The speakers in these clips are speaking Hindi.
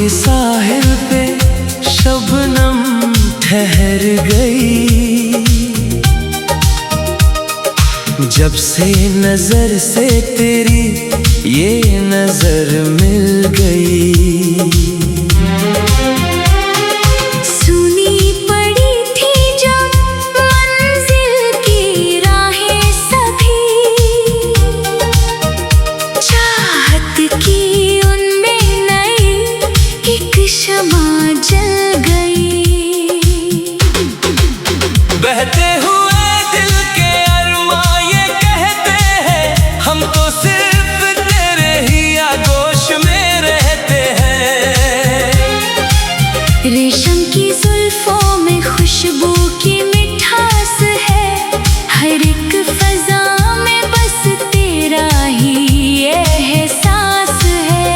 के साहिल पे शबनम ठहर गई। जब से नजर से तेरी ये नजर मिल गई। सुनी पड़ी थी जो मंजिल की राहें सभी, चाहत की उनमें नई एक शमा जल गई। बहते हुए दिल के अरमां ये कहते हैं, हम तो सिर्फ तेरे ही आगोश में रहते हैं। रेशम की जुल्फों में खुशबू की मिठास है, हर एक फजा में बस तेरा ही एहसास है।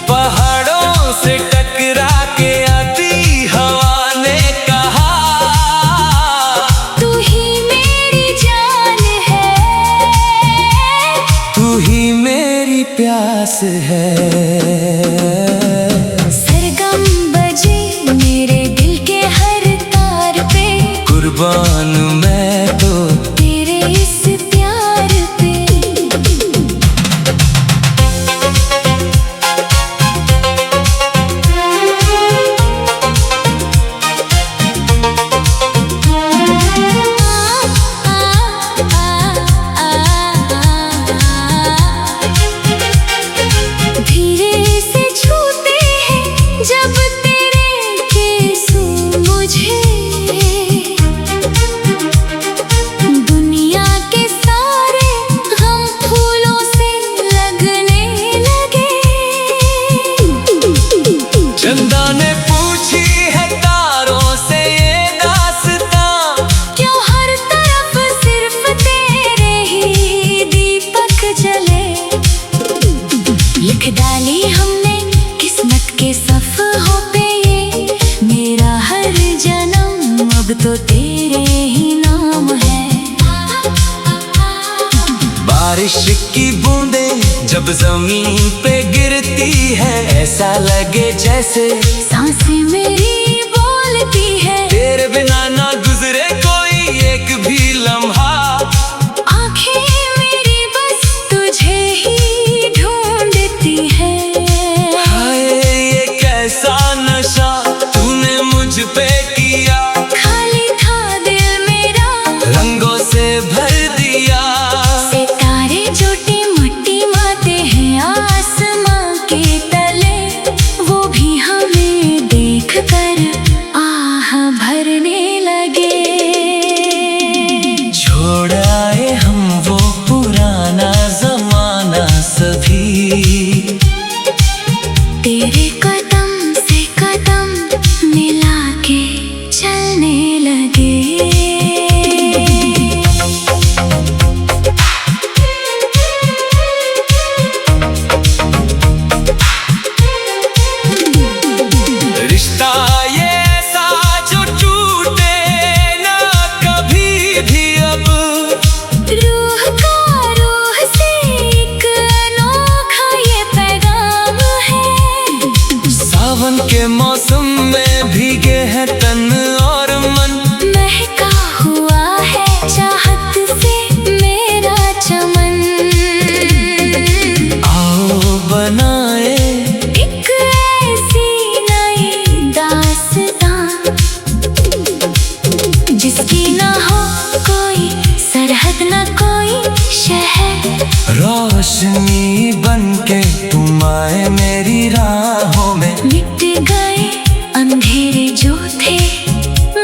पहाड़ों से टकरा के आती हवा ने कहा, तू ही मेरी जान है, तू ही मेरी प्यास है। सरगम बजे मेरे दिल के हर तार पे, कुर्बान मैं तो तेरे इस प्यार पे। धीरे से छूते हैं जब तेरे केसू मुझे, दुनिया के सारे गम फूलों से लगने लगे। चंदा ने पूछी है तारों से ये दास्तां, क्यों हर तरफ सिर्फ तेरे ही दीपक जले। लिख डाली हमने किस्मत के सफ़हों पे ये मेरा हर जन्म, अब तो तेरे ही नाम है। बारिश की बूंदें जब जमीन पे गिरती है, ऐसा लगे जैसे सांसें मेरी बोलती है। तेरे बिना ना गुजरे कोई एक भी लम्हा। आंखें मेरी बस तुझे ही ढूंढती है। हाय ये कैसा नशा तूने मुझ पे किया, खाली था दिल मेरा, रंगों से भर दिया। सितारे जो टिमटिमाते हैं आसमां के तले, वो भी हमें देख कर आह भरने लगे। छोड़ आए हम वो पुराना जमाना सभी, तेरे कदम से कदम मिला के चलने लगे। रिश्ता ये ऐसा जो टूटे ना कभी भी अब। रूह का रूह से एक अनोखा ये पैगाम है। सावन के मौसम में भीगे हैं तन और मन, महका हुआ है चाहत से मेरा चमन। आओ बनाए एक ऐसी नई दास्तां, जिसकी ना हो कोई सरहद ना कोई शहर। रोशनी बनके तुम आए मेरी राहों में, मिट गए अंधेरे जो थे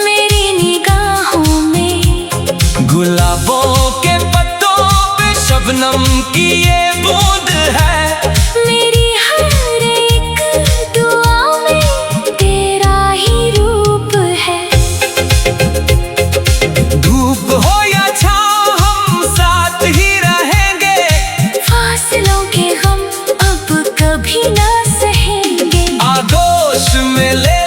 मेरी निगाहों में। गुलाबों के पत्तों पे शबनम की ये बूंद है। मेरी हर एक दुआ में तेरा ही रूप है। धूप हो या छाँव हम साथ ही रहेंगे, फासलों के गम अब कभी ना सहेंगे। आगोश में ले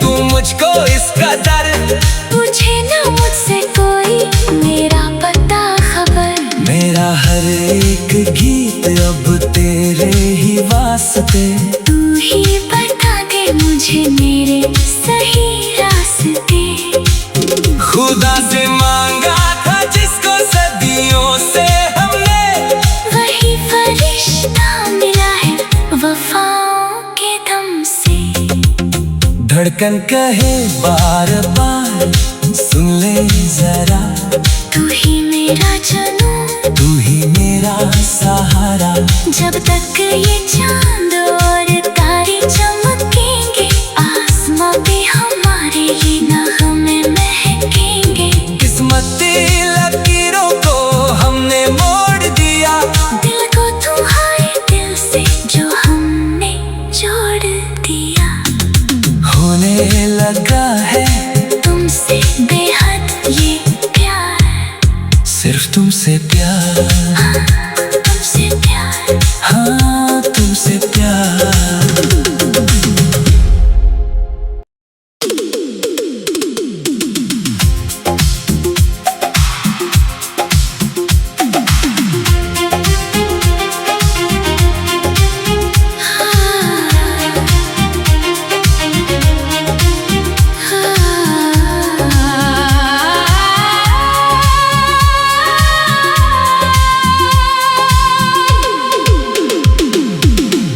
तू मुझको इसका दर्द, पूछे ना मुझसे कोई मेरा पता खबर। मेरा हर एक गीत अब तेरे ही वास्ते। तू ही बता धड़कन कहे बार बार सुन ले जरा, तू ही मेरा जानू, तू ही मेरा सहारा। जब तक ये चांद और तारे चमकेंगे, आसमां पे हमारे ये नगमे महकेंगे। किस्मती लकीरों को हमने मोड़ दिया, दिल को तुम्हारे दिल से जो हमने जोड़ दिया। होने लगा है तुमसे बेहद ये प्यार, सिर्फ तुमसे प्यार, तुमसे प्यार, हाँ तुमसे प्यार।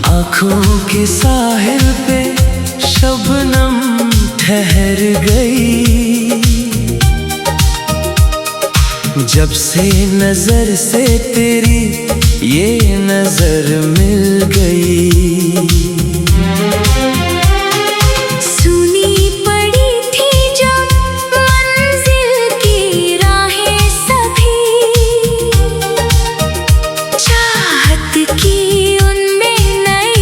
आँखों के साहिल पे शबनम ठहर गई, जब से नजर से तेरी ये नजर मिल गई। सुनी पड़ी थी जब मंजिल की राहें सभी, चाहत की उनमें नई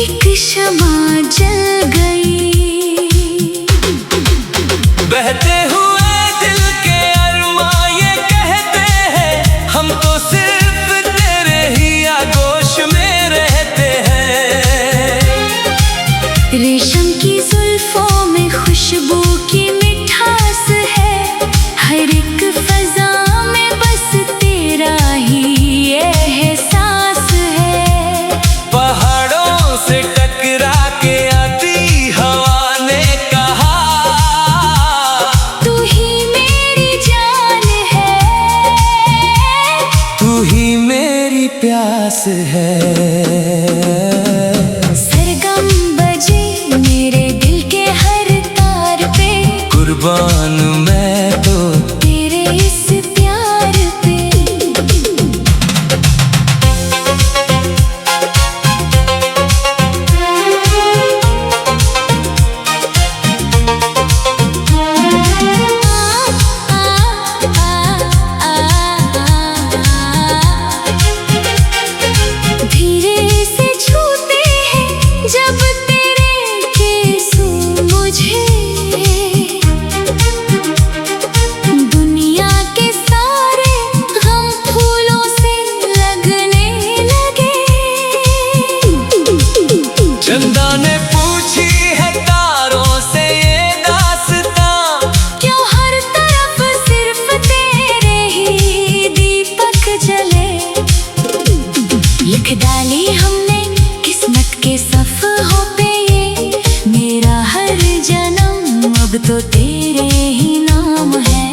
एक शमा जल गई। बहते हुए दिल के अरमां ये कहते हैं, हम तो सिर्फ तेरे ही आगोश में रहते हैं। रेशम की जुल्फों में खुशबू की मिठास है, हर एक फजा में बस तेरा ही एहसास है। पहाड़ों से टकरा के आती हवा ने कहा, तू ही मेरी जान है, तू ही मेरी प्यास है। सरगम बजे मेरे दिल के हर तार पे, कुर्बान मैं तो तेरे इस प्यार पे। धीरे से छूते हैं जब तेरे केसू मुझे, दुनिया के सारे गम फूलों से लगने लगे। चंदा ने पूछी है तारों से ये दास्तां, क्यों हर तरफ सिर्फ तेरे ही दीपक जले। लिख डाली हमने किस्मत के सफ़हों पे ये मेरा हर जन्म, अब तो तेरे ही नाम है।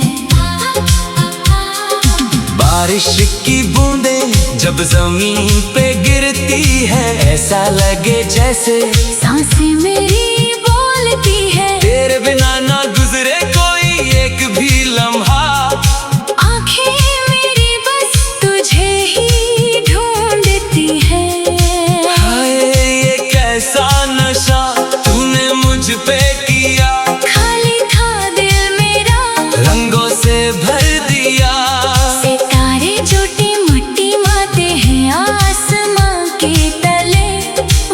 बारिश की बूंदें जब जमीन पे गिरती है, ऐसा लगे जैसे सांसें मेरी बोलती है, तेरे बिना ना गुजरे कोई एक भी लम्हा। आंखें मेरी बस तुझे ही ढूंढती है। हाय ये कैसा नशा तूने मुझ पे किया, खाली था दिल मेरा, रंगों से भर दिया। सितारे जो टिमटी माते हैं आसमां के तले,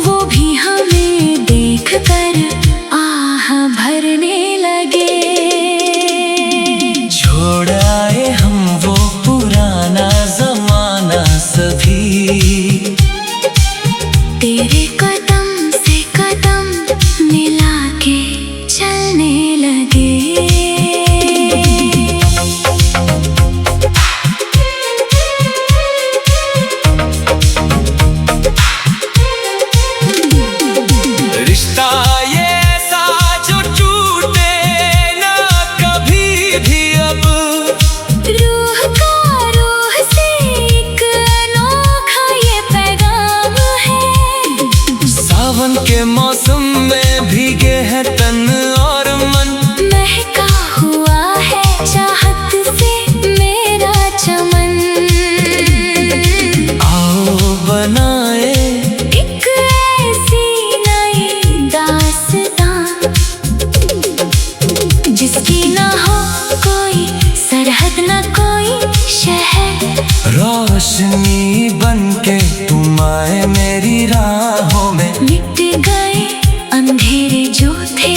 वो भी हमें देख कर आह भरने लगे। छोड़ आए हम वो पुराना जमाना सभी, तेरे कदम से कदम मिला के चलने लगे। रिश्ता ये ऐसा जो टूटे ना कभी भी अब, रूह का रूह से एक अनोखा ये पैगाम है। सावन के मौसम में भीगे हैं तन जिसकी ना हो कोई सरहद ना कोई शहर। रोशनी बनके तुम आए मेरी राहों में, मिट गए अंधेरे जो थे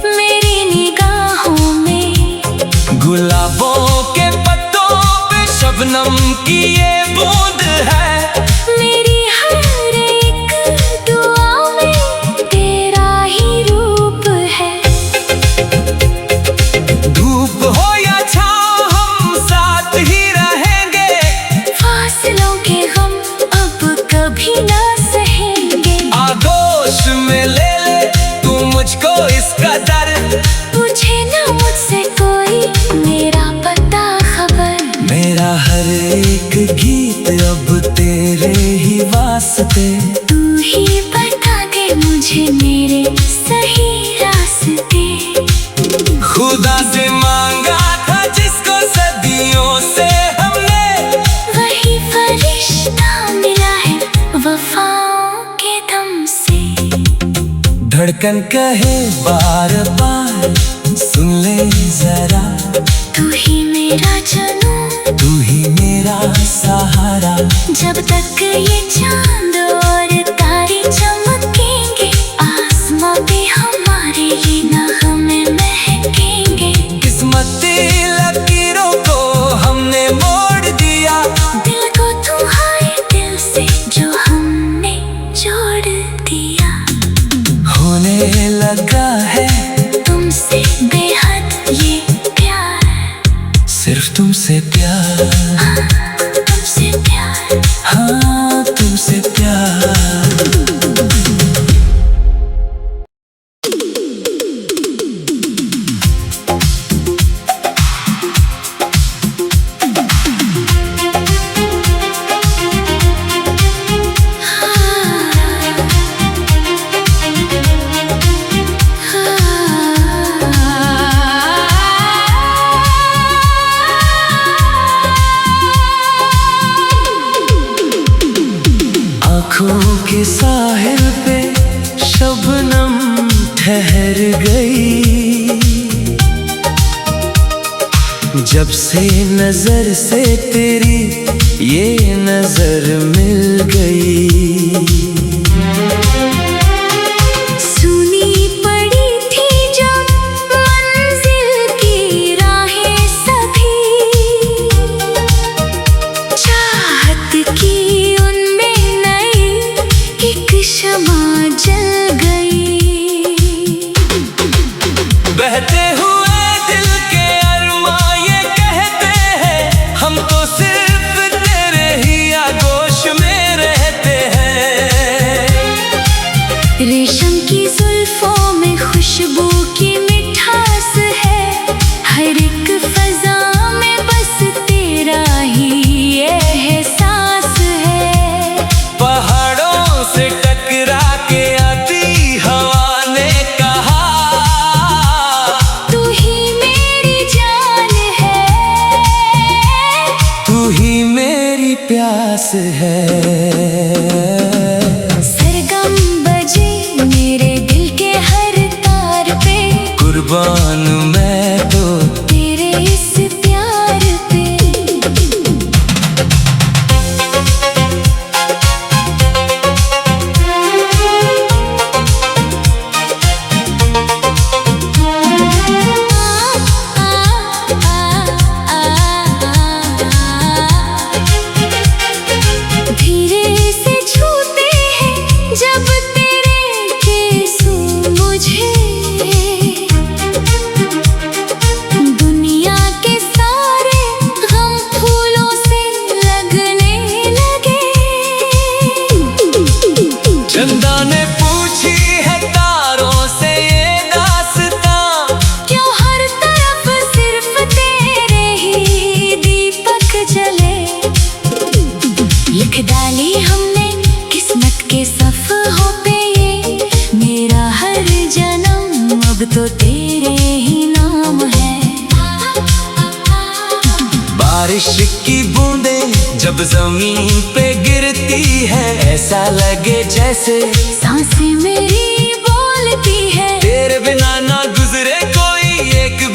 मेरी निगाहों में। गुलाबों के पत्तों पे शबनम की ये बूंद है, मेरी हर एक दुआ में तेरा ही रूप है। धूप हो या छाँव हम साथ ही रहेंगे, फासलों के गम अब कभी ना सहेंगे। आगोश में ले ले तू मुझको इसका दर, पूछे ना मुझसे कोई मेरा पता खबर। मेरा हर एक गीत अब तेरे ही वास्ते, तू ही बता दे मुझे मेरे सही रास्ते। खुदा से मांगा था जिसको सदियों से हमने, वही फरिश्ता मिला है वफाओं के दम से। धड़कन कहे बार बार सुन ले जरा, तू ही मेरा जनू, तू ही मेरा सहारा। जब तक ये चांद और तारे चमकेंगे, आसमां पे हमारे ये नगमे महकेंगे। किस्मती लकीरों को हमने मोड़ दिया, दिल को तुम्हारे दिल से जो हमने जोड़ दिया। होने लगा है तुमसे बेहद ये प्यार, सिर्फ तुमसे प्यार, तुमसे प्यार। हाँ तुमसे प्यार। आँखों के साहिल पे शबनम ठहर गई, जब से नजर से तेरी ये नजर मिल गई। सुनी पड़ी थी जब मंजिल की राहें सभी, चाहत की उनमें नई एक शमा जल गई। बहते हुए दिल के अरमां ये कहते हैं, हम तो सिर्फ तेरे ही आगोश में रहते हैं। रेशम की जुल्फों में खुशबू की मिठास है, हर एक फजा में बस तेरा ही एहसास है। पहाड़ों से टकरा के आती हवा ने कहा, तू ही मेरी जान है, तू ही मेरी प्यास है। सरगम बजे मेरे दिल के हर तार पे, कुर्बान मैं तो तेरे इस प्यार पे। धीरे से छूते हैं जब तेरे केसू मुझे, दुनिया के सारे गम फूलों से लगने लगे। चंदा ने पूछी है तारों से ये दास्तां, क्यों हर तरफ सिर्फ तेरे ही दीपक जले। लिख डाली हमने किस्मत के सफ़हों पे ये मेरा हर जन्म, अब तो तेरे ही नाम है। बारिश की बूंदें जब जमीन पे गिरती है, ऐसा लगे जैसे सांसें मेरी बोलती है। तेरे बिना ना गुजरे कोई एक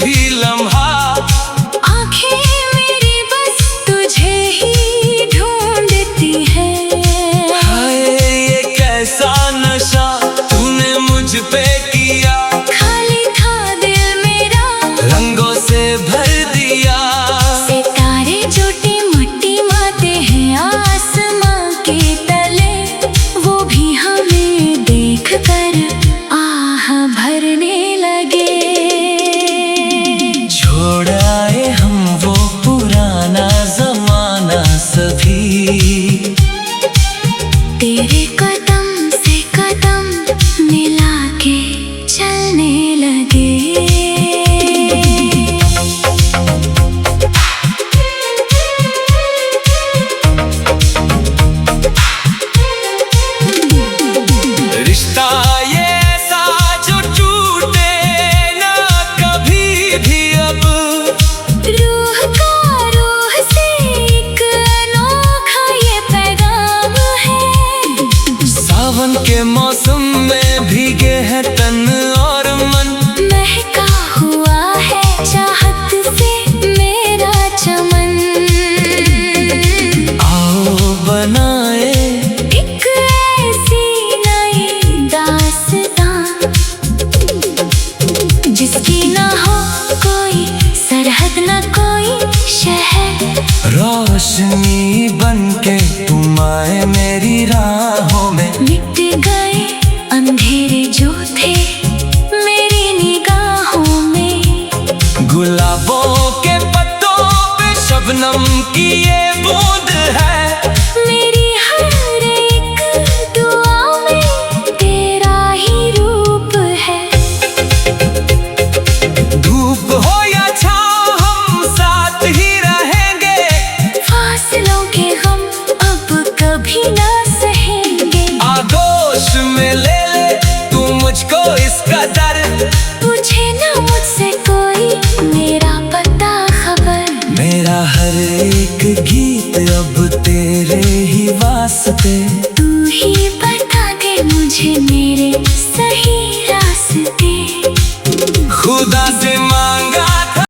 दूरी ना हो कोई सरहद ना कोई शहर। रोशनी बनके तुम आए मेरी राहों में, मिट गए अंधेरे जो थे मेरी निगाहों में। गुलाबों के पत्तों पे शबनम की ये बूंद है, मेरी हर एक दुआ में तेरा ही रूप है। धूप हो या छाँव हम साथ ही रहेंगे, फासलों के गम अब कभी ना सहेंगे। आगोश में ले ले तू मुझको इस कदर,